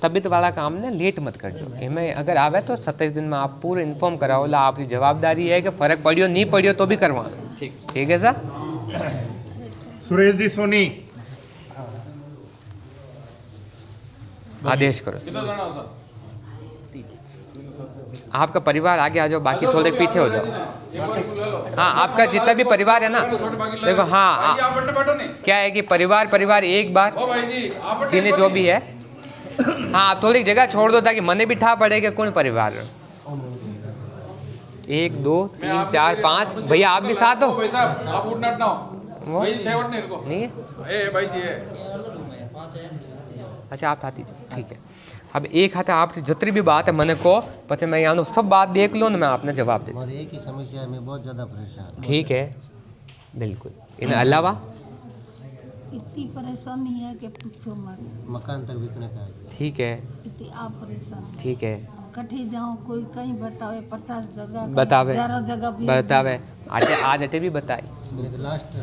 तबीयत वाला काम ने लेट मत करजो। एमें अगर आवे तो 27 दिन में आप पूरे इन्फॉर्म कराओ ला। आपकी जवाबदारी है कि फर्क पड़ियो नहीं पड़ियो तो भी करवाना। ठीक है सर। सुरेश जी सोनी आदेश करो। आपका परिवार आगे आ जाओ, बाकी थोड़े पीछे हो जाओ। हाँ, आपका जितना भी परिवार है ना, देखो हाँ क्या है कि परिवार एक बार जिन्हें जो भी है, हाँ आप थोड़ी जगह छोड़ दो ताकि मने भी ठा पड़े कि कौन परिवार। 1 2 3 4 5 भैया आप भी साथ हो। नहीं है अच्छा आप हाथी ठीक है। अब एक हाथ आप जितनी भी बात है मैंने को पचे मैं यहाँ सब बात देख लो ना, मैं आपने जवाब दे। और एक ही समस्या में बहुत ज़्यादा परेशान। ठीक है बिल्कुल। इन अलावा इतनी परेशानी है कि पूछो मत। मकान तक बिकने का है। ठीक है इतनी आप परेशान। ठीक है कठी जाऊँ कोई कहीं बतावे 50 जगह बतावे 11 जगह भी बतावे आज अटे भी बताई। लास्ट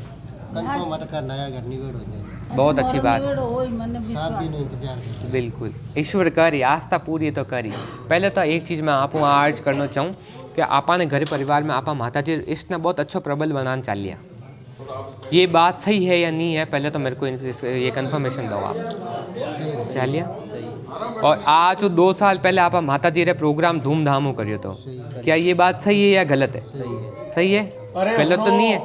कंफर्म अटका नया घर निवेड़ हो जाए। बहुत अच्छी बात। 7 दिन इंतजार करते। बिल्कुल ईश्वर करी आस्था पूरी तो करी। पहले तो एक चीज़ मैं आपको अर्ज करना चाहूँ कि आपा ने घर परिवार में आपा माता जी इसने बहुत अच्छा प्रबल बनाना चाह लिया। ये बात सही है या नहीं है, पहले तो मेरे को ये कंफर्मेशन दो आप। चलिए और आज 2 साल पहले आप माता जी रे प्रोग्राम धूमधाम हो करियो तो क्या ये बात सही है या गलत है? सही है गलत तो नहीं है।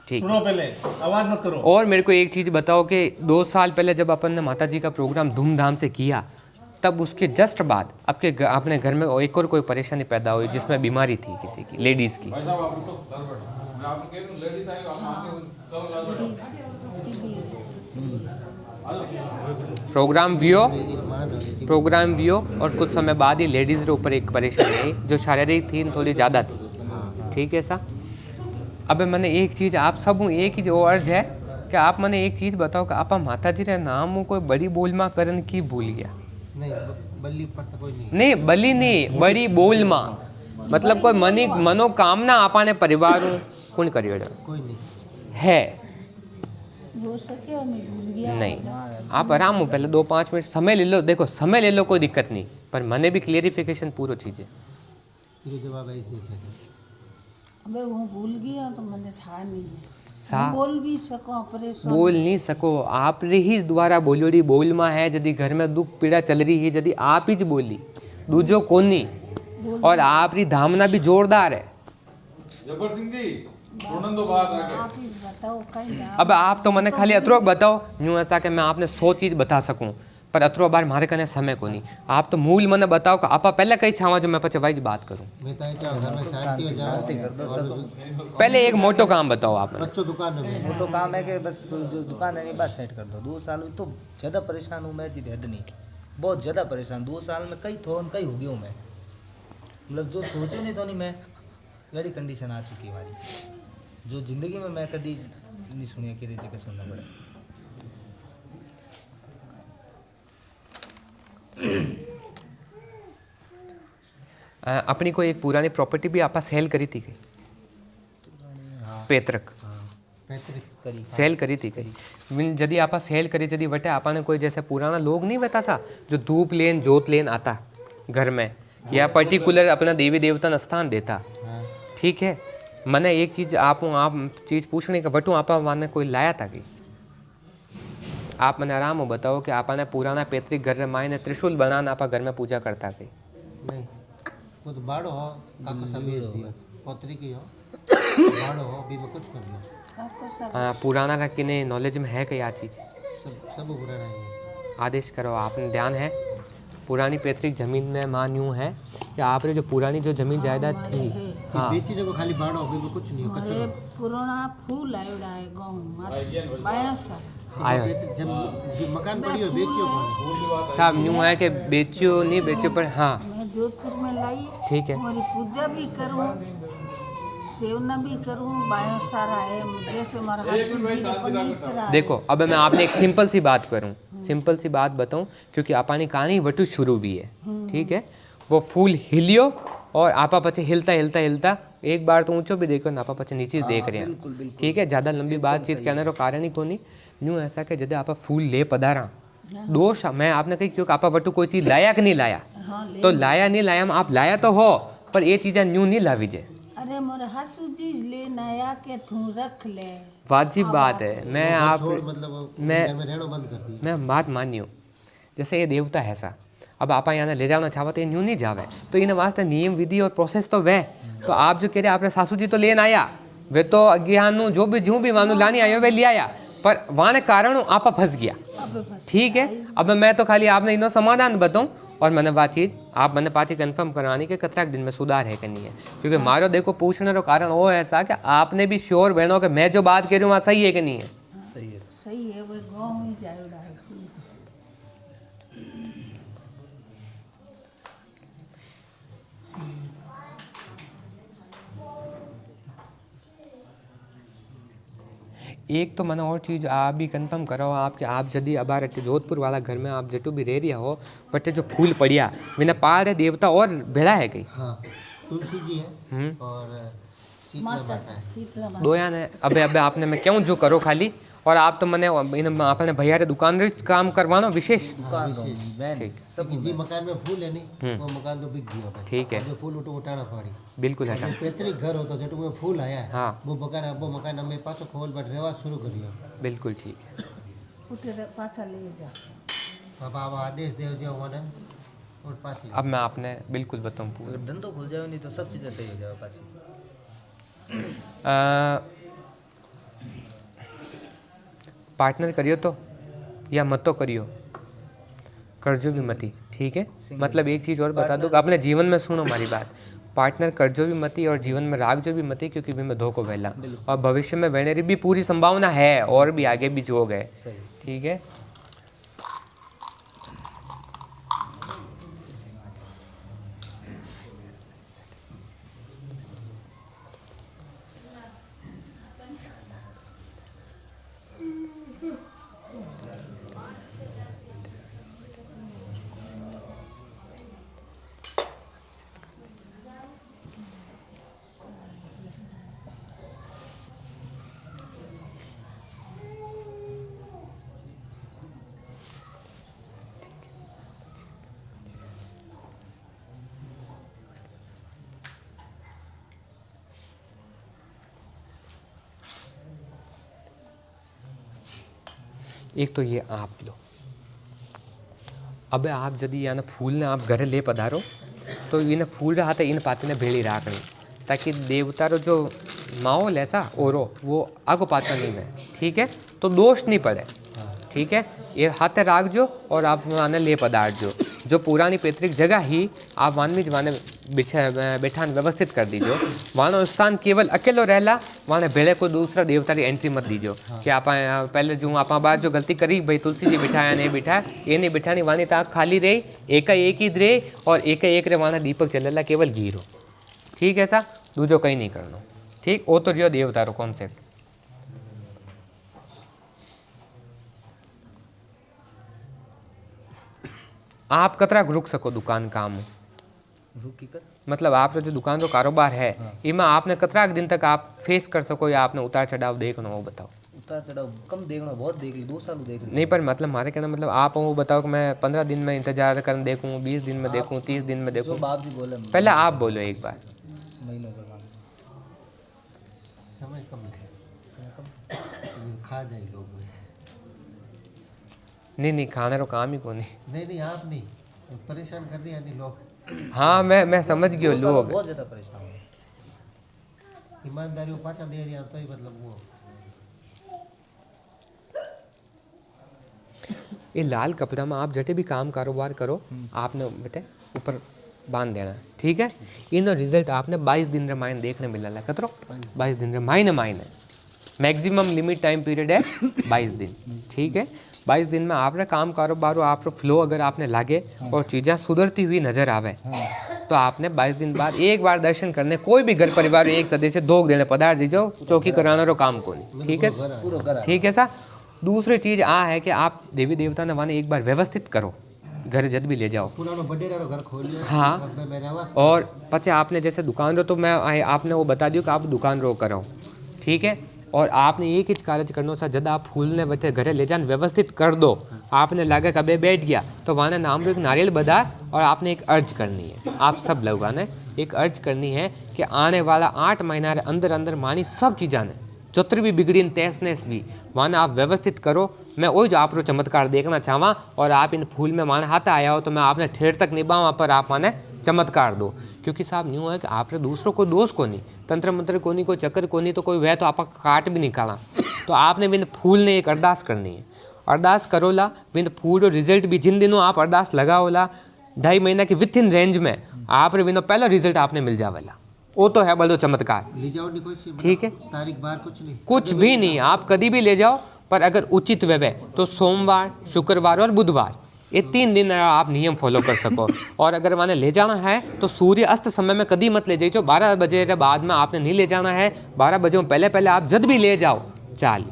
ठीक सुनो पहले आवाज मत करो। और मेरे को एक चीज़ बताओ कि 2 साल पहले जब अपन ने माता जी का प्रोग्राम धूमधाम से किया तब उसके जस्ट बाद अपने घर में एक और कोई परेशानी पैदा हुई जिसमें बीमारी थी किसी की, लेडीज़ की। प्रोग्राम वियो और कुछ समय बाद ही लेडीज़ के ऊपर एक परेशानी आई जो शारीरिक थी थोड़ी ज़्यादा थी। ठीक है सा। अब मैंने एक चीज़ आप सब एक ही जो अर्ज है कि आप मैंने एक चीज़ बताओ कि आप माता जी रे नाम कोई बड़ी बोलमा करन की भूल गया। नहीं बल्ली पर तो कोई नहीं बली नहीं बड़ी बोलमा मतलब कोई मनोकामना आपाने परिवार कौन करियो कोई नहीं है। हो सके मैं भूल गया। नहीं आप आराम हो, पहले 2-5 मिनट समय ले लो। देखो समय ले लो कोई दिक्कत नहीं, पर मने भी क्लियरिफिकेशन पूरा चीज़ें जवाब ऐसे नहीं सके। अबे वो भूल गया तो मैंने था नहीं सा बोल भी सको परेशान बोल नहीं सको आप ही द्वारा बोलोड़ी बोल माँ है। यदि घर में दुख पीड़ा चल रही है यदि आप ही बोली दूजो कोनी और आप री धामना भी जोरदार है। जबर सिंह जी दो बात आगे आप ही बताओ कहीं अब आप तो मैंने खाली अतरो बताओ यूँ ऐसा कि मैं आपने 100 चीज़ बता सकूं पर अतरो बार मारे कने समय को नहीं। आप तो मूल मैंने बताओ कि आप पहले कहीं छावा जो मैं पचे भाई बात करूं। मैं तो चाहूँ घर में शांति कर दो। पहले एक मोटो काम बताओ आप। बच्चों दुकान में मोटो काम है कि बस जो दुकान है नहीं बस सेट कर दो। 2 साल में तो ज़्यादा परेशान हूँ मैं जी, हद नहीं बहुत ज़्यादा परेशान। 2 साल में कई हो गया हूँ मैं, मतलब जो सोचो नहीं तो नहीं मैं बड़ी कंडीशन आ चुकी है हमारी जो ज़िंदगी में मैं कभी नहीं सुनी कि जगह सुनना पड़े। अपनी कोई एक पुरानी प्रॉपर्टी भी आपा सेल करी थी कहीं? पैतृक सेल करी थी कहीं? यदि आपा सेल करी यदि वटे आपा ने कोई जैसे पुराना लोग नहीं बता सा जो धूप लेन जोत लेन आता घर में या पर्टिकुलर अपना देवी देवता स्थान देता। ठीक है मैंने एक चीज़ आप चीज़ पूछने का वटू आपा माने कोई लाया था कि आप मैंने आराम हो बताओ कि आपने पुराना पैतृक घर में मायने त्रिशूल बनाना आपा घर में पूजा करता कहीं? नहीं खुद बाड़ो हो काको सब बेच दिया पोतरी की हो बाड़ो हो भी मैं कुछ कर दिया। पुराना रखने नॉलेज में है क्या चीज़? सब बुरा नहीं है। आदेश करो आपने ध्यान है पुरानी पैतृक जमीन में मान यूँ है कि आपने जो पुरानी जो जमीन जायदाद थी हाँ बेची जगह खाली बाड़ो भी कुछ नहीं हो कचरो पुराना फूल आयोड़ा है गाँव बाया सारा आयो मकान पड़ी हो बेचियो साहब यूँ है कि बेचियो नहीं बेचियो पर हाँ मैं जोधपुर में लाई। ठीक है हमारी पूजा भी करूँ सेवना भी करूँ बाया सारा है जैसे हमारा देखो अब मैं आपने एक सिंपल सी बात करूँ सिंपल सी बात बताऊँ क्योंकि आपानी कहानी वटू शुरू भी है। ठीक है वो फूल हिलियो और आपा पचे हिलता हिलता हिलता एक बार तो ऊंचो भी देखो ना आपा पचे नीचे देख रहे हैं। ठीक है ज़्यादा लंबी बातचीत कहने रो कारण ही को नहीं यूँ ऐसा कि जब आप फूल ले पधारा दोष मैं आपने कही क्योंकि आपा बटू कोई चीज लाया कि नहीं लाया, हाँ ले तो लाया नहीं लाया में आप लाया तो हो पर ये चीजें न्यू नहीं लावी जे। अरे मोरे हसू जी ले नया के तू रख ले। वाजिब बात है। मैं घर आप छोड़ मतलब मैं- घर में रहना बंद कर दिया। मैं बात मानी हूँ जैसे ये देवता है सा, अब आप यहाँ ले जाना चाहो तो ये न्यू नहीं जावे, तो इन्हें वास्ते नियम विधि और प्रोसेस तो वह। तो आप जो कह रहे आपने सासू जी तो लेन आया, वे तो अज्ञान जो भी मानो लानी आयो वे ले आया, पर वहाँ कारण आप फंस गया। ठीक है, अब मैं तो खाली आपने इनो समाधान बताऊँ और मैंने बात चीज़ आप मैंने पाची कंफर्म करवानी कि कतरा दिन में सुधार है कि नहीं है, क्योंकि मारो देखो पूछने का कारण वो है ऐसा कि आपने भी श्योर बहनों कि मैं जो बात कह रही हूँ वहाँ सही है कि नहीं है। सही है। सही है वो गाँव ही जाएगा है फूल तो। एक तो मैंने और चीज़ आप भी कंफर्म करो आपके आप यदि अबार जोधपुर वाला घर में आप जटू भी रह रहा हो बट जो फूल पड़िया बिना पार है देवता और भेड़ा है कहीं। हाँ तुलसी जी है और शीतला माता है। शीतला माता दो यान है। अबे अबे आपने मैं क्यों जो करो खाली और आप तो मैंने आपने भैया रे दुकान रे काम करवानो विशेष। दुकान तो मैं ठीक। सब क्योंकि जी मकान में फूल है नहीं वो मकान तो बिक गया होता है। ठीक है। अब जो फूल उठो उठाना पड़ी। बिल्कुल है। जो पैतृक घर होता जटू में फूल आया है, हाँ। वो मकान हमें पाछो खोल बट रेवा शुरू करियो। बिल्कुल ठीक है। उठे पाछा ले जा। अब आप आदेश देव जो होने और पास अब मैं आपने बिल्कुल बताऊँ पूरा अगर धंधो खुल जाए नहीं तो सब चीज़ें सही हो जाए पाछी। पार्टनर करियो तो या मत तो करियो, करजो भी मती। ठीक है, मतलब एक चीज़ और बता दूँ अपने जीवन में सुनो हमारी बात, पार्टनर करजो भी मती और जीवन में राग जो भी मती, क्योंकि भी मैं धोखो वहला और भविष्य में वेनेरी भी पूरी संभावना है और भी आगे भी जो गए। सही। ठीक है। एक तो ये आप लो। अब आप यदि याना फूल ने आप घरे ले पधारो तो इन फूल रहा था इन पाते ने भेड़ी राखनी, ताकि देवता रो जो माहौल ऐसा ओरो वो आगो पाता नहीं में। ठीक है, तो दोष नहीं पड़े। ठीक है, ये हाथे राख जो और आप माने ले पदार्थ जो पुरानी पैतृक जगह ही आप मानवी माने बैठान व्यवस्थित कर दीजो। वहाँ स्थान केवल अकेलो रहला, वहाँ भेड़े को दूसरा देवता की एंट्री मत दीजो। कि आप पहले जो आप बार जो गलती करी भाई तुलसी जी बिठाया नहीं बिठाया ये नहीं बिठानी, वानी ताक खाली रही एक ही रहे और एक रे वहाँ दीपक जलेला केवल घीरो। ठीक है सा, दूजो कहीं नहीं करना। ठीक, वो तो रियो देवता रो कॉन्सेप्ट। आप कतरा रुक सको दुकान काम, रुकी कर मतलब आप जो दुकान जो कारोबार है इमा आपने कतरा दिन तक आप फेस कर सको या आपने उतार चढ़ाव देखना वो बताओ। उतार चढ़ाव कम देखना, बहुत देख ली, 2 साल देख ली। नहीं पर मतलब हमारे कहना मतलब आप वो बताओ कि मैं 15 दिन में इंतजार कर देखूँ, 20 दिन में देखूँ, 30 दिन में जो देखूँ। बाप जी बोले पहले आप बोलो एक बार। महीनों करवाना समय कम है, खा जाए लोग। नहीं खाने रो काम ही को नहीं आप नहीं परेशान कर रही है लोग। हाँ मैं समझ गयो लोग बहुत ज़्यादा परेशान हुए। ईमानदारी पाछा दे रही तो ही मतलब वो ये लाल कपड़ा में आप जटे भी काम कारोबार करो आपने बेटे ऊपर बांध देना। ठीक है, इन रिजल्ट आपने 22 दिन रे मायने देखने मिला कतरो 22 दिन रे मायने मैक्सिमम लिमिट टाइम पीरियड है 22 दिन। ठीक है, 22 दिन में आपने काम कारोबार आप फ्लो अगर आपने लागे और चीज़ें सुधरती हुई नजर आवे तो आपने 22 दिन बाद एक बार दर्शन करने कोई भी घर परिवार एक सदस्य 2 दिन पधार दीजो, चौकी कराना रो काम को नहीं। ठीक है, ठीक है सा। दूसरी चीज़ आ है कि आप देवी देवता ने वाने एक बार व्यवस्थित करो, घर जद भी ले जाओ पुरानो बडेरा रो घर खोलियो। हाँ, अब मैं रहवा और पचे आपने जैसे दुकान रो तो मैं आपने वो बता दियो कि आप दुकान रो करो। ठीक है, और आपने एक ही कार्य करनो सा जब आप फूल ने बच्चे घरे ले जाने व्यवस्थित कर दो, आपने लगा कभी बैठ गया तो वहाँ नाम एक नारियल बधार और आपने एक अर्ज करनी है। आप सब लोगों ने एक अर्ज करनी है कि आने वाला 8 महीना रे अंदर अंदर मानी सब चीज़ा ने जोतरी भी बिगड़ी तहस नहस भी माने आप व्यवस्थित करो। मैं वही जो आप चमत्कार देखना चाहवा और आप इन फूल में माने हाथ आया हो तो मैं आपने ठेर तक निभावा पर आप माने चमत्कार दो। क्योंकि साहब यूँ है कि आपने दूसरों को दोष को नहीं, तंत्र मंत्र को नहीं, कोई चक्कर को नहीं, तो कोई वह तो आप काट भी निकाला। तो आपने बिन फूल ने एक अरदास करनी है। अरदास करोला बिन फूल रिजल्ट भी जिन दिनों आप अरदास लगाओला 2.5 महीना की विथ इन रेंज में आप बिनो पहला रिजल्ट आपने मिल जावेला। वो तो है बड़ो चमत्कार। ले जाओ नहीं कोई ठीक है, तारीख बार कुछ नहीं, कुछ भी नहीं, आप कभी भी ले जाओ, पर अगर उचित वे तो सोमवार, शुक्रवार और बुधवार ये 3 दिन आप नियम फॉलो कर सको। और अगर मैंने ले जाना है तो सूर्य अस्त समय में कभी मत ले जाइए। 12 बजे के बाद में आपने नहीं ले जाना है। 12 बजे पहले पहले आप जब भी ले जाओ चाली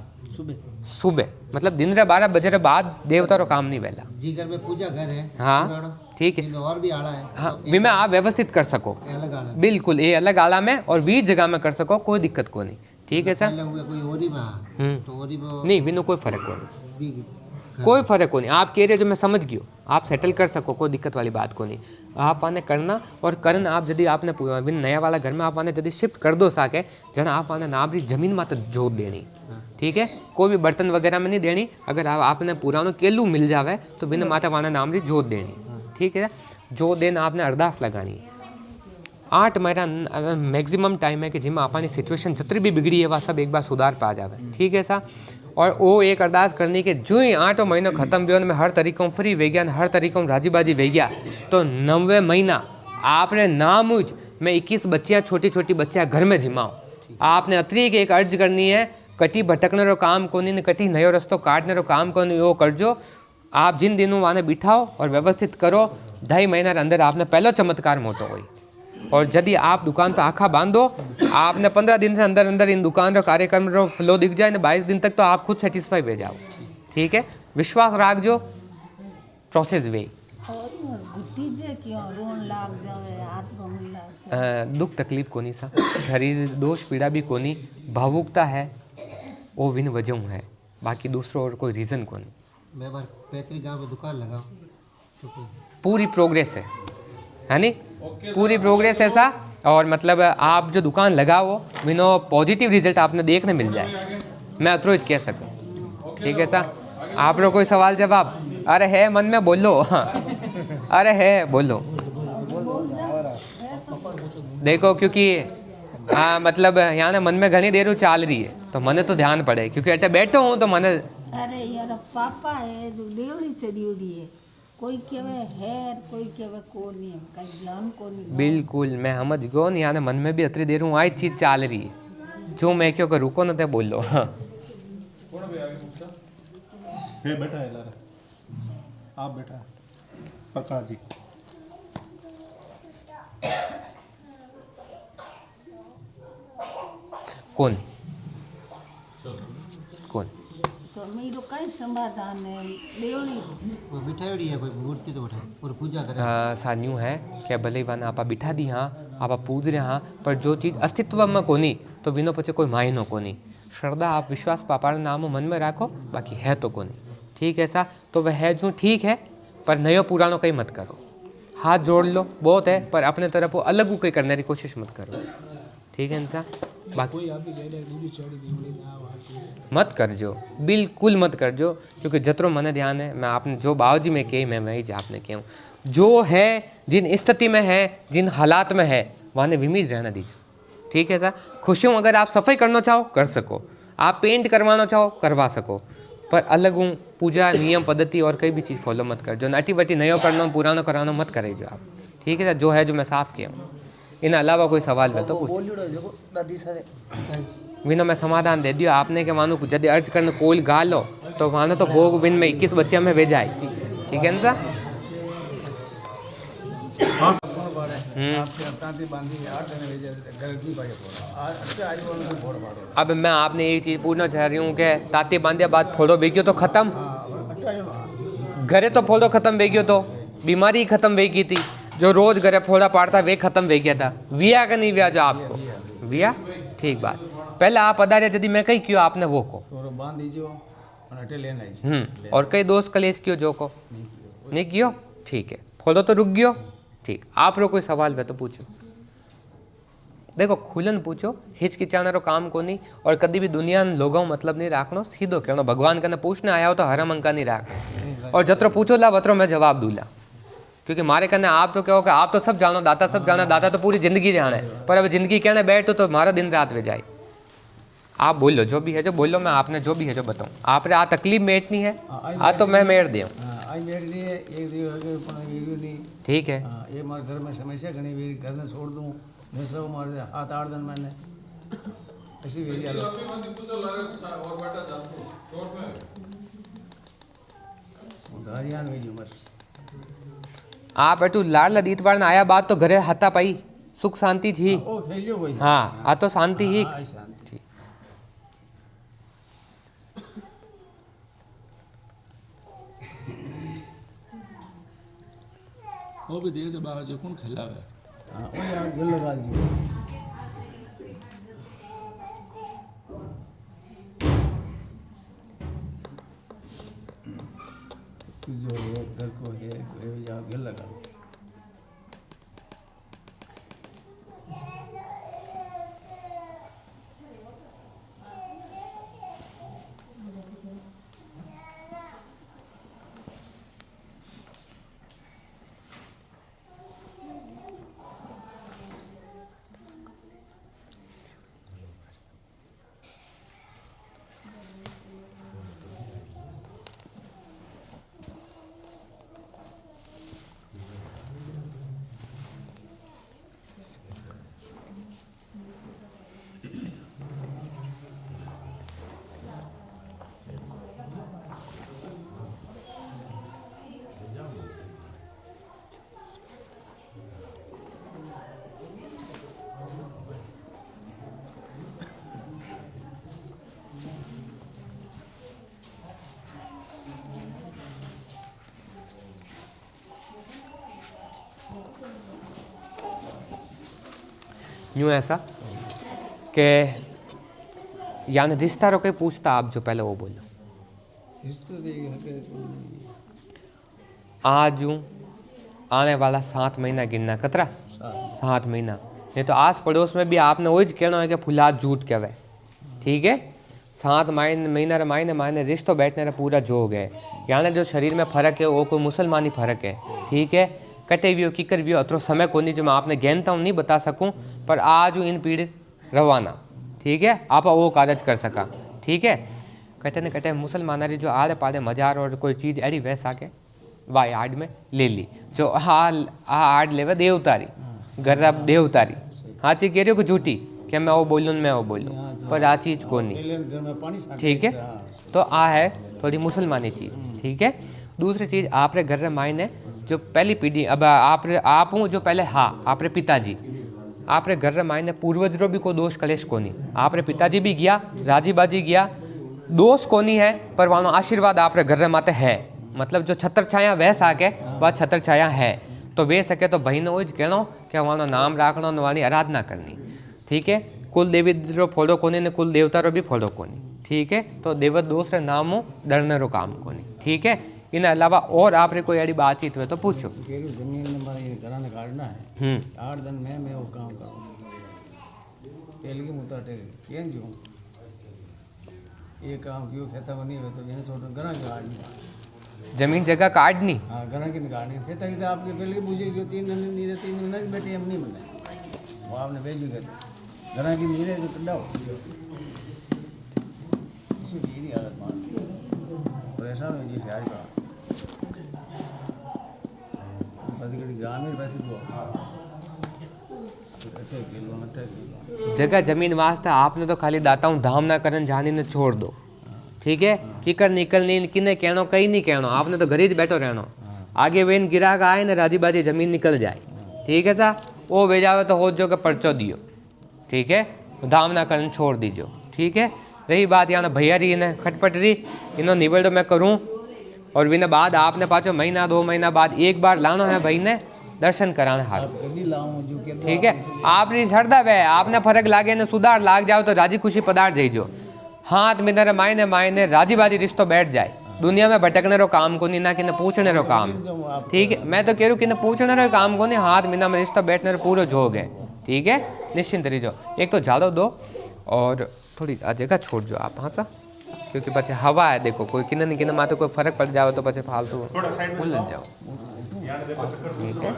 सुबह मतलब दिन रे 12 बजे के बाद देवता रो काम नहीं वेला जी घर में पूजा घर है। हाँ ठीक है, इनमें और भी आड़ा है। हाँ भी में आप व्यवस्थित कर सको, अलग आड़ा बिल्कुल ये अलग आला में और 20 जगह में कर सको, कोई दिक्कत को नहीं। ठीक है सर, पहले हुए कोई ओरी में तो ओरी में नहीं बिनो कोई फर्क को नहीं, भी कोई फर्क को नहीं। आप कह रहे जो मैं समझ गयो, आप सेटल कर सको, कोई दिक्कत वाली बात को नहीं। आप आने करना और करना आप यदि आपने बिन नया वाला घर में आप आने यदि शिफ्ट कर दो साके जना आप आने ना भी जमीन में तो जोत देनी। ठीक है, कोई भी बर्तन वगैरह में नहीं देनी। अगर आपने पुरानो केलू मिल जावे तो बिन माता वाला नाम री जोत देनी। ठीक है, जो दिन आपने अरदास लगानी। 8 महीना मैक्सिमम टाइम है कि जिसमें अपनी सिचुएशन जितनी भी बिगड़ी है वह सब एक बार सुधार पा जावे। ठीक है सा, और वो एक अरदास करनी कि जो ही 8 महीनों खत्म हुआ मैं हर तरीक़ों फ्री वे गया, हर तरीक़ों राजी बाजी वे गया, तो 9वें महीना आपने नामुज में 21 बच्चियाँ छोटी छोटी बच्चियाँ घर में जिमाओ। आपने अतरी एक अर्ज करनी है, कटी भटकने रो काम को नहीं, कटी नयो रस्तो काटने रो काम को नहीं, वो करजो। आप जिन दिनों वहाँ बिठाओ और व्यवस्थित करो, 2.5 महीना के अंदर आपने पहला चमत्कार मोटो हुई। और यदि आप दुकान पर आखा बांधो, आपने 15 दिन से अंदर अंदर इन दुकान रो कार्यक्रम रो फ्लो दिख जाए ना 22 दिन तक, तो आप खुद सेटिस्फाई हो जाओ। ठीक है, विश्वास राखजो, प्रोसेस वे घुटी जे क्यों रोन लाग जावे, आत्मा में लाग जावे, दुख तकलीफ कोनी सा, शरीर दोष पीड़ा भी कोनी, भावुकता है वो विन वजह है, बाकी दूसरो और कोई रीज़न को नहीं। मैं बार पैतृक गांव में दुकान लगाऊं तो कोई पूरी प्रोग्रेस है नहीं, पूरी प्रोग्रेस ऐसा। और मतलब आप जो दुकान लगाओ विनो पॉजिटिव रिजल्ट आपने देखने मिल जाए, मैं अतरो कह सकूँ। ठीक है सर, आप लोग कोई सवाल जवाब? अरे है मन में बोलो। हाँ अरे है बोलो। देखो क्योंकि मतलब यहाँ ना मन में घनी देर चाल रही है तो मने तो ध्यान पड़े, क्योंकि अटे बैठो हूँ तो मने अरे यार पापा है जो देवड़ी चढ़ी उड़ी है, कोई केवे है कोई केवे को नहीं, कहीं ज्ञान को नहीं। बिल्कुल मैं समझ गयो नहीं, यानी मन में भी अतरी देर हूँ आई चीज चाल रही है, जो मैं क्यों कर रुको न ते बोल लो। हाँ बैठा है लारा, आप बैठा प्रकाश जी। कौन कौन तो मेरे कई समाधान है, देवड़ी वो बिठाई है, कोई मूर्ति तो उठाए और पूजा करे। सान्यू है क्या भले वाना आपा बिठा दी हाँ, आपा पूज रहे हाँ, पर जो चीज़ अस्तित्व में कोनी तो बिनो पचे कोई मायनो कोनी। श्रद्धा आप विश्वास पापा नाम मन में रखो, बाकी है तो कोनी। ठीक है ऐसा, तो वह है जो ठीक है, पर नयो पुरानो कहीं मत करो। हाथ जोड़ लो बहुत है, पर अपने तरफ वो अलग कहीं करने की कोशिश मत करो। ठीक है इंसान, बाकी मत करजो, बिल्कुल मत करजो, क्योंकि जतरो मने ध्यान है मैं आपने जो बाबूजी में कही मैं वही आपने कहूँ। जो है जिन स्थिति में है, जिन हालात में है, वहाँ विमीज रहना दीजिए। ठीक है सर, खुशियों अगर आप सफाई करना चाहो कर सको, आप पेंट करवाना चाहो करवा सको, पर अलग हूँ पूजा नियम पद्धति और कई भी चीज़ फॉलो मत कर जो, नटी वटी नयो करना पुरानो कराना मत करे जो आप। ठीक है सर, जो है जो मैं साफ किया हूँ, इन अलावा कोई सवाल है तो विनो मैं समाधान दे दियो आपने के मानो यदि अर्ज करने कोल गा लो तो मानो तो भोग बिन में 21 बच्चे में भेजाए। ठीक है ना अब मैं आपने एक चीज़ पूछना चाह रही हूँ कि ताती बांधे बाद फोड़ो बेगियो तो ख़त्म, घरे तो फोड़ो ख़त्म बेगियो तो बीमारी ख़त्म वेगी थी, जो रोज़ घरे फोड़ा पाड़ता वे ख़त्म वे गया था। विया का नहीं विया जो आपको विया? ठीक बात। पहले आप अदारे यदि मैं कई क्यों आपने वो को થોડો બાંધી જો અને અટે લેને આવી और कई दोस्त कलेश क्यों जो को नहीं कियो ठीक है फोलो तो रुक गयो ठीक आप रो कोई सवाल है तो पूछो देखो खुलन पूछो हिचकिचाने रो काम को नहीं और कभी भी दुनिया लोगों मतलब नहीं राखनो सीधो कहनो भगवान कने पूछने आया हो तो हरम अंका नहीं राखनो और जतरो पूछो ला वतरो मैं जवाब दूला क्योंकि मारे कने आप तो कहो कि आप तो सब जानो दाता सब जाना दाता तो पूरी जिंदगी जाने पर अब जिंदगी कहने बैठो तो मारा दिन रात वे जाए आप बोलो जो भी है जो बोलो मैं आपने जो भी है जो बताऊँ आपने आ तकलीफ मेटनी है आ तो मैं मेट दूँ આ મેળની એક દિવસ અગે પણ વેર્યું નહીં ठीक है એ મારા ઘરમાં સમસ્યા ઘણી વેરી ઘરને છોડ દઉં મેં સૌ મારે 7-8 दिन मैंने ऐसी वेरी आलो हरियाण वेजू बस आप एटू लाडला दीतवार आया बात तो घरे हता पाई सुख शांति थी ओ खेलियो भाई हाँ आ तो शांति ही हाँ शांति वो भी देख बाहर जो कौन खिलावे हाँ ओ यार गिल लगा जी जो है घर को है यहाँ गिल लगा यूँ ऐसा कि यानी रिश्ता रो कोई पूछता आप जो पहले वो बोलो रिश्ते देखे आज यूँ आने वाला 7 महीना गिनना कतरा 7 महीना नहीं तो आस पड़ोस में भी आपने वही कहना है कि फुलाद झूठ कहवे ठीक है 7 महीना रे मायने रिश्तो बैठने रे पूरा जोग है यानी जो शरीर में फ़र्क है वो कोई मुसलमानी फ़र्क है ठीक है कटे भी हो किकर भी हो अतरो समय को नहीं जो मैं आपने ज्ञानता हूँ नहीं बता सकूँ पर आज इन पीड़ित रवाना ठीक है आप वो कार्य कर सका ठीक है कटे न कटे मुसलमान जो आड़े पाड़े मजार और कोई चीज़ अड़ी वैसा के वाह आड़ में ले ली जो आड़ लेवे देवतारी घर देवतारी हाँ चीज कह रही हो कि झूठी कि मैं वो बोलूँ मैं वो बोलूँ पर आ चीज़ को नहीं ठीक है तो आ है थोड़ी मुसलमानी चीज़ ठीक है दूसरी चीज़ आपरे घर में मायने जो पहली पीढ़ी अब आप हूँ जो पहले हाँ आपरे पिताजी आपरे घर में मायने पूर्वज रो भी कोई दोष कलेश कोनी आपरे पिताजी भी गया राजी बाजी गया दोष कोनी है पर वानो आशीर्वाद आपरे घर में माते है मतलब जो छत्र छाया वह साके वह छत्र छाया है तो वे सके तो भाई ने वो कहना कि वानो नाम राखना वाली आराधना करनी ठीक है कुल देवी रो फोड़ो कोनी ने कुल देवता रो भी फोड़ो कोनी ठीक है तो देव दोष रे नामो डरने रो काम कोनी ठीक है इन अलावा और आप रे कोई अड़ी बातचीत हुए तो पूछो जमीन में हमारे घर ने काटना है 8 दिन में मैं वो काम करूँ पहले की मुद्दा केन जो ये काम क्यों खेता को नहीं हुआ तो मैंने छोड़ घर की काटनी जमीन जगह काटनी हाँ घर की काटनी खेता की आपके पहले की पूछे क्यों 3 दिन नहीं रहते 3 दिन बैठे हम नहीं बने वो आपने भेज भी कहते घर की नहीं रहे तो कंडाओ इसी मेरी हालत मान परेशान हो जी आज का ग्रामीण पैसे जगह जमीन वास्ते आपने तो खाली दाताऊं धाम ना करन जानी ने छोड़ दो ठीक है किकर निकलनी किने कहनो कहीं नहीं कहनो आपने तो घर ही बैठो रहनो आगे वेन गिराक आए ना राजी बाजी जमीन निकल जाए ठीक है सा वो भेजावे तो हो जो के पर्चो दियो ठीक है धाम ना करन छोड़ दीजो ठीक है रही बात यहाँ भैया रही इन्हें खटपट रही इन्हों निबड़ मैं करूँ और विने बाद आपने पाचो महीना 2 महीना बाद एक बार लानो है भाई ने दर्शन कराने हाल। आप कभी लाऊं जो कहते ठीक है, आपरी श्रद्धा है, आपने फर्क लागे ने सुधार लाग जाओ तो राजी खुशी पदार्थ जाइजो। हाथ मिनर मायने मायने राजी बाजी रिश्तो बैठ जाए। दुनिया में भटकने रो काम को नहीं, ना कि न पूछने रो काम। ठीक है, मैं तो कह रहा हूँ कि न पूछने रो काम को नहीं, हाथ मिना में रिश्तो बैठने रो पूरा जोग है। ठीक है, निश्चिंत रहिजो। एक तो ज़्यादा दो और थोड़ी जगह छोड़ जो आप। हाँ सा, क्योंकि पचे हवा है, देखो कोई किन किन माते कोई फर्क पड़ जाओ तो पचे फालतू भूल जाओ। ठीक है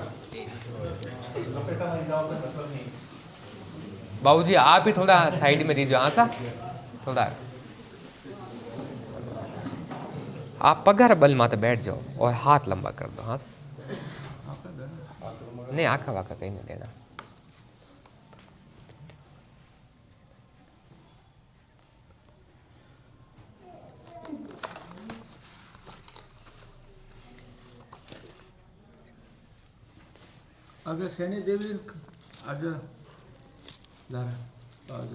बाबूजी, आप ही थोड़ा साइड में रहिजो। हाँ सा, थोड़ा आप पगार बल माते बैठ जाओ और हाथ लंबा कर दो। हाँ नहीं, आखा वाखा कहीं नहीं देना। अगर सैनी देवी आज लारा आज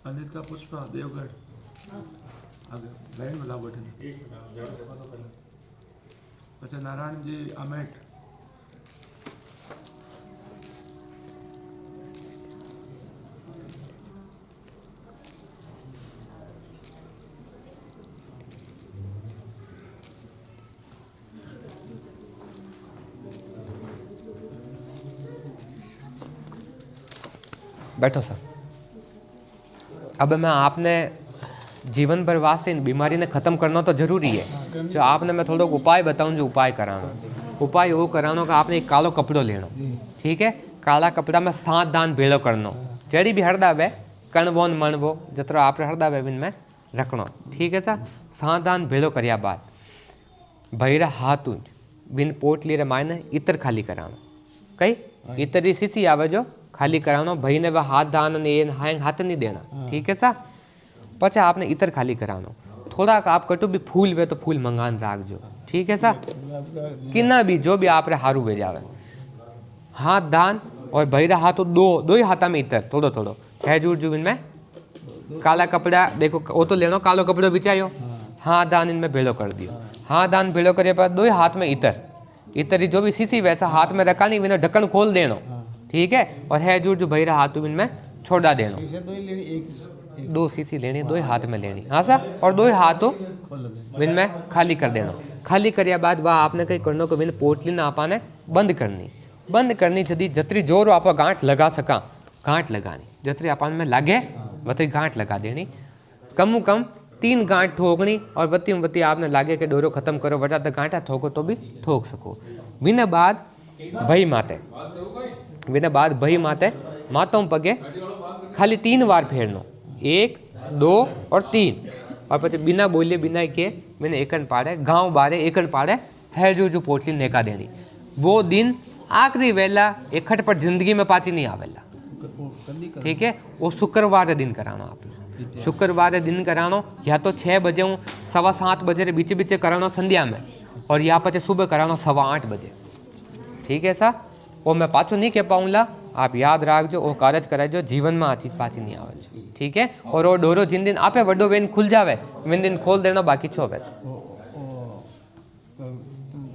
अनिता पुष्पा देवगढ़ आगे लाइन में लाभ बैठे। अच्छा, नारायण जी आमेट, बैठो सर। अब मैं आपने जीवन भर वास्ते इन बीमारी ने ख़त्म करना तो जरूरी है। जो आपने मैं थोड़ा उपाय बताऊं, जो उपाय कराना, उपाय वो कराना कि आपने एक कालो कपड़ो लेना। ठीक है, काला कपड़ा में 7 दान भेड़ो करना। जड़ी भी हरदा वे कणवो न मणवो जतरो आप हरदा वे बिन में रखना। ठीक है सा, 7 दान भेड़ो करया बाद भैरा हाथ बिन पोटली रे मायने इतर खाली कराना। कई इतरी सीसी आवे जो खाली करानो, भाई ने वह हाथ दान ने हाथ नहीं देना। ठीक है सा, पचा आपने इतर खाली करानो। थोड़ा आप कटो भी फूल वे तो फूल मंगान राख जो। ठीक है सा, किन्ना भी जो भी आप रे हारू वे जावे, हाथ दान और भैरा हाथों दो ही हाथा में इतर थोड़ो थोड़ो है जूर जुबिन में काला कपड़ा। देखो वो तो लेनो, कालो कपड़ो बिछायो, हाथ दान इनमें भेड़ो कर दियो। हाथ दान भेड़ो करे पर 2 ही हाथ में इतर जो भी सीसी वैसा हाथ में रखा नहीं, बिना ढक्कन खोल देनो। ठीक है, और है जूर जो भैरा हाथ इनमें छोड़ा देनो। 2 सीसी लेनी, 2 ही हाथ में लेनी। हाँ सा, और 2 ही हाथों बिन में खाली कर देना। खाली करया बाद वह आपने कहीं करनो को बिन पोटली ना आपाने बंद करनी जदी जतरी जोर आप गांठ लगा सका गांठ लगानी, जतरी अपन में लागे वतरी गांठ लगा देनी। कम 3 गांठ ठोकनी और वती आपने लागे कि डोरो खत्म करो, वटा तो गांठा ठोको तो भी ठोक सको। बिना बाद भई माते मातों पगे खाली 3 बार फेरनो, 1 2 और 3, और पचे बिना बोले बिना के मैंने एकन पाड़े गांव बारे एकन पाड़े है जो पोटली नेका देनी। वो दिन आखिरी वेला इकट्ठ पर जिंदगी में पाती नहीं आवेला। ठीक है, वो शुक्रवार दिन कराना आपने। शुक्रवार दिन करानो, या तो 6 बजे 7:15 बजे रे बीचे करानो संध्या में, और या पचे सुबह करानो 8:15 बजे। ठीक है सा, वो मैं पाछो नहीं कह पाऊंगा, आप याद रखजो। वो कार्य कराइजो, जीवन में आ चीज पाची नहीं आवे। ठीक है, और वो डोरो जिन दिन आपे वड्डो वेन खुल जावे विन दिन खोल देना, बाकी छोवे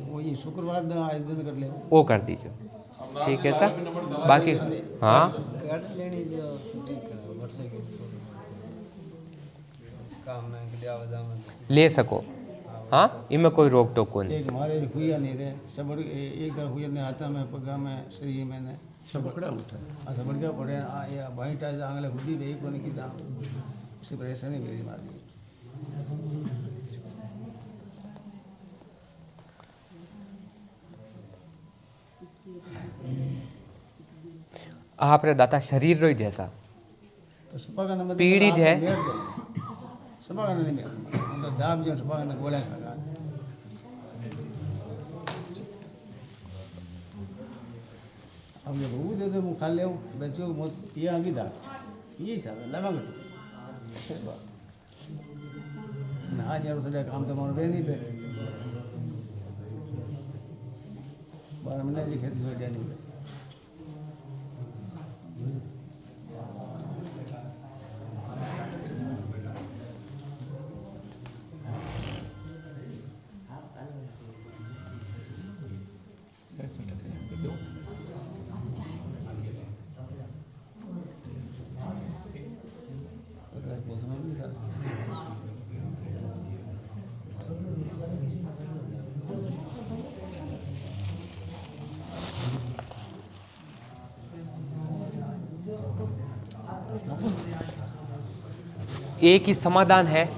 वो ये शुक्रवार दिन आज दिन कर ले वो कर दीजिए। ठीक है सर, बाकी हाँ कर लेनी जो वर्षे के काम में के लिए आवाजा में ले सको। हाँ, इनमें कोई रोक टोक को नहीं। एक हमारे हुआ नहीं रहे सब एक बार हुआ नहीं आता में पगा में शरीर में सब पकड़ा उठा अच्छा बढ़ गया पड़े या वहीं टाइम आंगले खुदी भी को नहीं किया, उसी परेशानी मेरी मारी। आप रे दाता शरीर रो जैसा तो सुबह का नंबर पीढ़ी है, सुबह का नहीं मतलब दाब जो सुबह का गोला खा अब ये बहुत दे दे मुँह खा ले बच्चों को बहुत पिया भी दाब ये सब लगा कर ना यार उसने काम तो मार नहीं पे 12 महीने की खेती से नहीं पे एक ही समाधान है,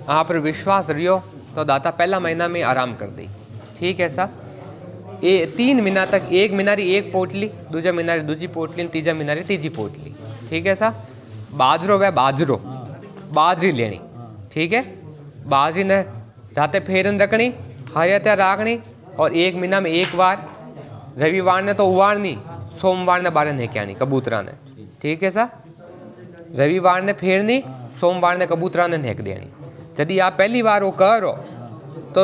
आप पर विश्वास रियो तो दाता पहला महीना में आराम कर दी। ठीक है साहब, 3 महीना तक, एक महीनारी एक पोटली, दूजा महीनारी दूजी पोटली, तीजा महीनारी तीजी पोटली। ठीक है साहब, बाजरो व बाजरी लेनी। ठीक है, बाजरी ने जाते फेरन रखनी, हरियत राखनी, और 1 महीना में एक बार, रविवार ने तो उवारनी, सोमवार ने बारे नहीं आनी कबूतरा ने। ठीक है साहब, रविवार ने फेरनी, सोमवार ने कबूतरा ने नेक देनी। यदि आप पहली बार वो करो तो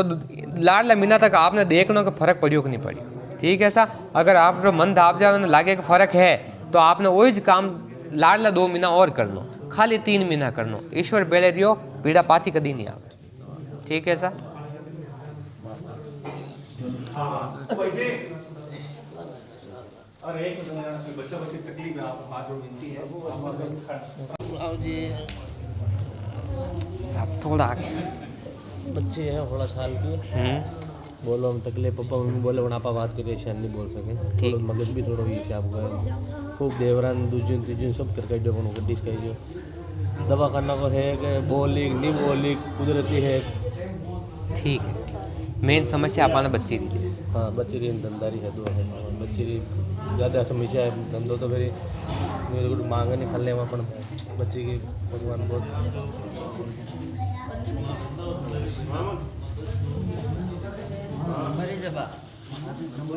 लाडला महीना तक आपने देखना कि फर्क पड़ियो कि नहीं पड़ियो। ठीक है साहब, अगर आप मन धाप जाए लागे कि फर्क है तो आपने वही ज काम लाडला 2 महीना और करनो, खाली 3 महीना करनो। ईश्वर बेले रियो, पीड़ा पाची कदी नहीं आप। ठीक है साहब, साहब थोड़ा बच्चे हैं 16 साल के, बोलो हम तकले पापा मम्मी बोले बना आपा बात करिए, शायद नहीं बोल सके। ठीक। थोड़ा मगज भी थोड़ा भी से आपका खूब देवरान दूजन तीजन सब करके जो बनो गड्डिस का जो दवा करना को है कि बोली नहीं बोली कुदरती है। ठीक है, मेन समस्या आपने बच्ची दी है। हाँ, बच्चे की धंधारी है, दो है बच्चे की ज़्यादा समस्या है। धंधो तो फिर मेरे को मांगे नहीं खा ले अपन बच्चे की भगवान बहुत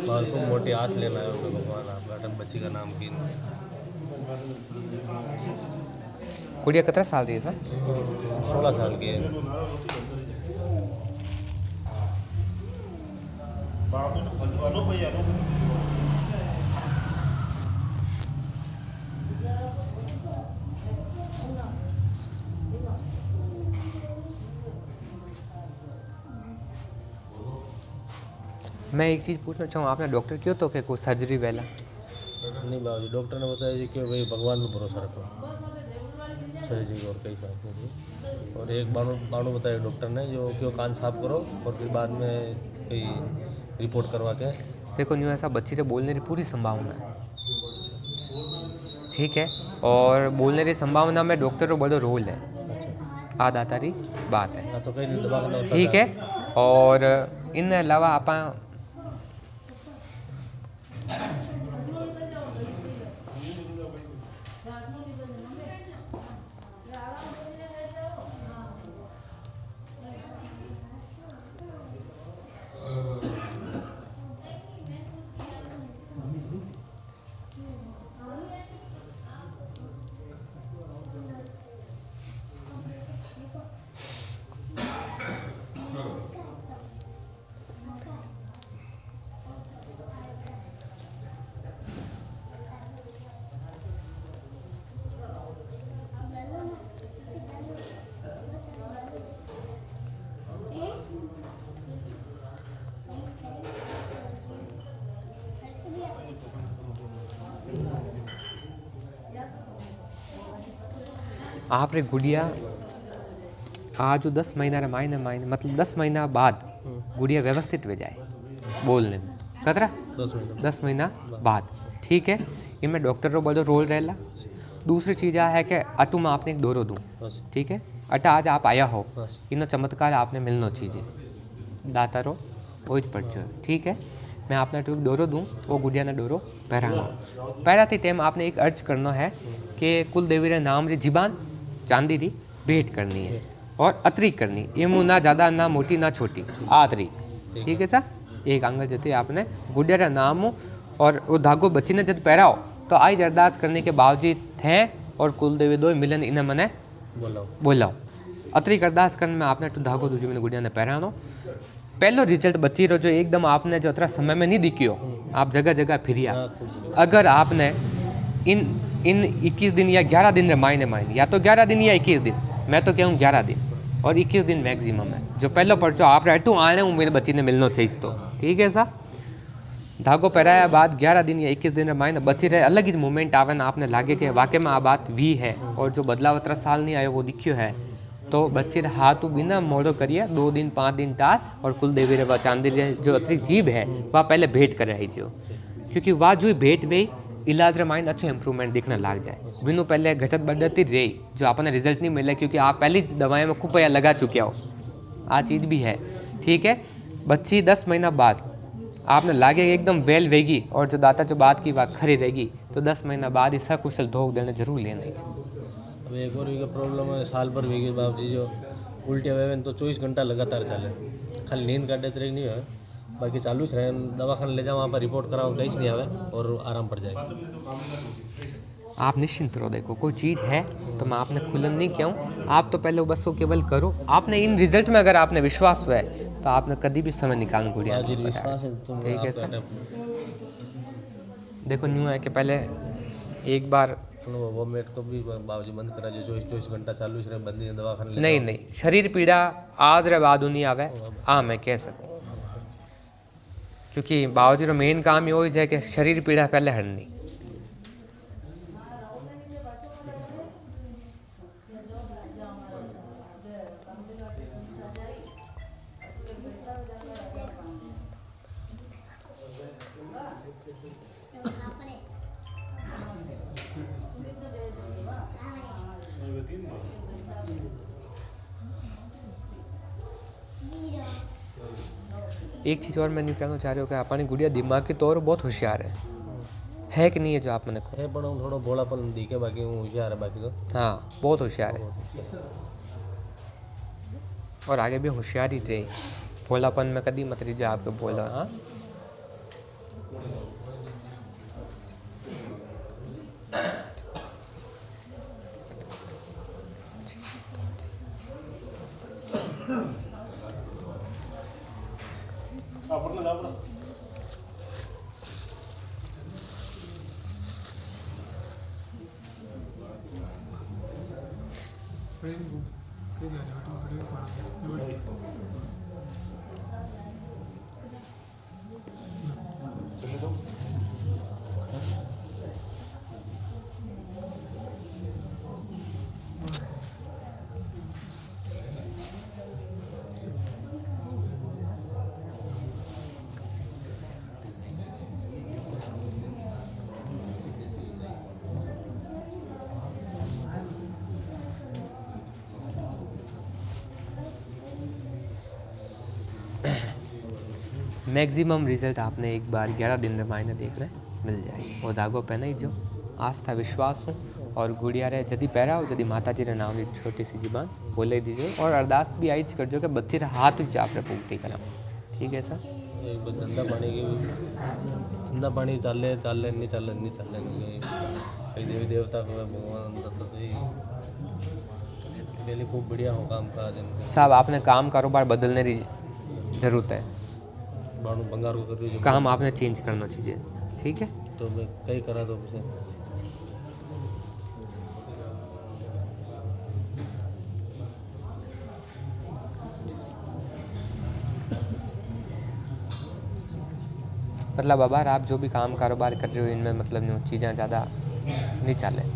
और खूब मोटी आस लेना है उसको भगवान आपका अटल बच्ची का नाम की। गुड़िया कितना साल रही है सर? 16 साल की है। मैं एक चीज़ पूछना चाहूँ, आपने डॉक्टर क्यों तो कि कोई सर्जरी वेला? नहीं बाबू जी, डॉक्टर ने बताया जी कि भाई भगवान में भरोसा रखो, सर्जरी और कई बात नहीं। और एक बाणु बताया डॉक्टर ने जो कि वो कान साफ करो और फिर बाद में कोई रिपोर्ट करवा के। देखो न्यू ऐसा बच्ची से बोलने की पूरी संभावना है। ठीक है, और बोलने की संभावना में डॉक्टर को बड़ो रोल है। अच्छा, आधा तारी बात है। तो कहीं दवा करना होता ठीक है, और इन अलावा आप आप रे गुड़िया आज 10 महीना रे मायने मतलब 10 महीना बाद गुड़िया व्यवस्थित हो जाए बोलने में। कतरा 10 महीना बाद। ठीक है, इनमें डॉक्टर रो बड़ो रोल रहेला। दूसरी चीज़ आ है कि अटू में आपने एक डोरो दूँ। ठीक है, अटा आज आप आया हो, इन चमत्कार आपने मिलना चाहिए, दाता रो वो पड़चो। ठीक है, मैं आपने अटू एक डोरो दूँ, वो गुड़िया ने डोरो पहराना। पहराती टाइम आपने एक अर्ज करना है कि कुल देवी रे नाम री जीबान चांदी री भेंट करनी है और अतरीक करनी, एमू ना ज़्यादा ना मोटी ना छोटी, अतरीक। ठीक है सर, एक आंगल जते आपने गुड़िया रा नाम और वो धागो बच्ची ने जब पहराओ तो आई अरदास करने के बावजूद थे और कुल देवी दो मिलन इन्हें मने बोलाओ। अतरीक अरदास करने में आपने धागो दूसरी मैंने गुड़िया ने पहरानो। पहलो रिजल्ट बच्ची रो जो एकदम आपने जो अतरा समय में नहीं दिखियो, आप जगह जगह फिरिया। अगर आपने इन 21 दिन या 11 दिन रे मायने या तो 11 दिन या 21 दिन, मैं तो कहूँ 11 दिन और 21 दिन मैक्सिमम है। जो पहलो पर्चो आप रहटू आने मेरे बच्ची ने मिलना चाहिए तो ठीक है साहब। धागो पहराया बाद 11 दिन या 21 दिन रे मायने बची रहे अलग ही मोमेंट आवे ना, आपने लागे कि वाकई में आ बात भी है और जो बदलाव 17 साल नहीं आयो वो दिखियो है, तो बच्चे रे हाथ बिना मोड़ो करिए 2 दिन 5 दिन टार और कुल देवी रे चांदी रे जो अतिरिक्त जीभ है वह पहले भेंट कर रही जो, क्योंकि वह जो भेंट में इलाज रे माइन अच्छो इम्प्रूवमेंट दिखने लाग जाए। बिनु पहले घटत बढ़ती रही जो आपने रिजल्ट नहीं मिले क्योंकि आप पहली दवाई में खूब पैसा लगा चुके हो। आ चीज़ भी है, ठीक है। बच्ची 10 महीना बाद आपने लागे एकदम वेल वेगी और जो दाता जो बात की बात खरी रहेगी तो 10 महीना बाद ही सकुशल धोख देने जरूर लेना चाहिए। अब एक और प्रॉब्लम है, साल भर वीगी बाप जी जो उल्टिया वे तो 24 घंटा लगातार चले, खाली नींद काटे तो नहीं है, बाकी चालू ज रहे। दवाखाने ले जाओ, वहाँ पर रिपोर्ट कराओ, कहीं नहीं आवे और आराम पड़ जाएगा। आप निश्चिंत रहो, देखो कोई चीज़ है तो मैं आपने खुलन नहीं क्यों, आप तो पहले बस वो केवल करो। आपने इन रिजल्ट में अगर आपने विश्वास हुआ है तो आपने कभी भी समय निकालना गुड़िया, विश्वास है तो ठीक है सर। देखो न्यू है कि पहले एक बार वो मेट को भी बाबूजी बंद करा जो 24 घंटा चालू रहे, बंदी ने दवाखाने नहीं नहीं शरीर पीड़ा आज रे बाद नहीं आवे, मैं कह सकूँ क्योंकि बाबूजी रो मेन काम ये हो जाए कि शरीर पीड़ा पहले हरनी। एक चीज़ और मैं नहीं कहना चाह रही हूँ कि अपनी गुड़िया दिमाग के तौर बहुत होशियार है कि नहीं है जो आप मैंने है, पर थोड़ा भोलापन दिखे, बाकी वो होशियार है, बाकी तो हाँ बहुत होशियार है और आगे भी होशियार ही रहे। भोलापन में कभी मत रही आपको बोला। हाँ मैक्सिमम रिजल्ट आपने एक बार 11 दिन में मायने देख रहे मिल जाए। वो धागो पहना ही जो आस्था विश्वास हो और गुड़िया रे जदी पैरा हो जदी माता जी रे नाम एक छोटी सी जीबान बोले दीजिए और अरदास भी आई कर जो कि बच्चे रे हाथ उच आप रे पूगती करा, ठीक है सर। एक धंधा पानी की भी धंधा पानी चाले नहीं कई देवी देवता को भगवान तो डेली खूब बढ़िया हो काम काज साहब। आपने काम कारोबार बदलने की जरूरत है, बंगार को कर रही काम आपने चेंज करना चाहिए, ठीक है। तो मैं कई करा तो उसे मतलब अबार आप जो भी काम कारोबार कर रहे हो इनमें मतलब न्यू चीज़ें ज़्यादा नहीं चले।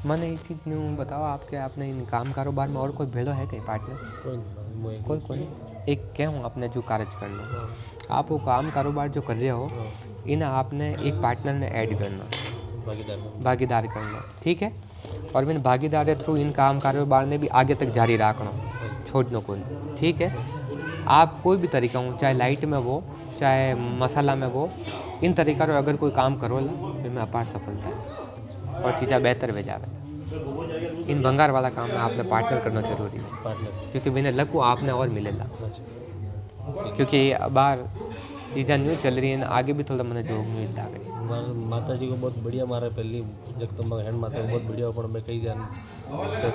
मैंने एक चीज़ न्यू बताओ आपके आपने इन काम कारोबार में और कोई भेड़ो है कहीं पार्टनर? कोई नहीं। एक क्या हूँ आपने जो कार्य करना, आप वो काम कारोबार जो कर रहे हो इन आपने एक पार्टनर ने ऐड करना, भागीदार करना, ठीक है। और इन भागीदार के थ्रू इन काम कारोबार ने भी आगे तक जारी रखना, छोड़ना कोई, ठीक है। आप कोई भी तरीका हो, चाहे लाइट में वो चाहे मसाला में वो, इन तरीका रो अगर कोई काम करो ला इनमें अपार सफलता है और चीज़ें बेहतर हो जाए। इन भंगार वाला काम में आपने पार्टनर करना जरूरी है, क्योंकि बिना लगो आपने और मिलेगा। क्योंकि बार चीज़ा न्यू चल रही हैं आगे भी थोड़ा मैंने जोग न्यूज लाग रही माता जी को बहुत बढ़िया मारे पहली जगदम्बा हेड माता को बहुत बढ़िया पण मैं कई ध्यान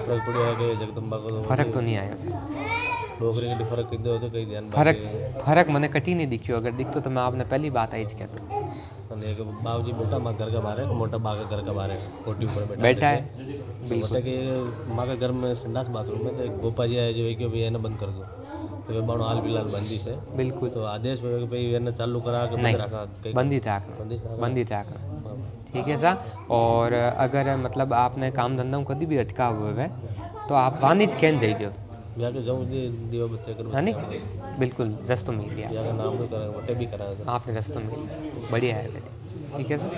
फर्क पड़ियो है कि जगदम्बा को फर्क तो नहीं आया सर डोगरी के फर्क कितने होते कई ध्यान फर्क मैंने कटी नहीं दिखियो अगर दिखतो तो मैं आपने पहली बात आई कहता एक बाबू जी बेटा माँ घर का बाहर है मोटा बा का घर का बाहर है कोटी ऊपर बैठा है बता कि माँ का घर में संडास बाथरूम में तो एक गोपा जी आए जो है कि भाई है ना बंद कर दो तो वे बाणो हाल फिलहाल बंदी से बिल्कुल तो आदेश में भाई है ना चालू करा के नहीं, बंद रखा बंदी रखना ठीक है सर। और अगर मतलब आपने काम धंधा कभी भी अटका हुआ है तो आप वानिज कैन जाइए जाके जाऊँ दिवा बच्चे कर है नहीं बिल्कुल रस्तो मिल गया या नाम भी करा वटे भी करा आपने रस्तो मिल गया बढ़िया है ठीक है सर।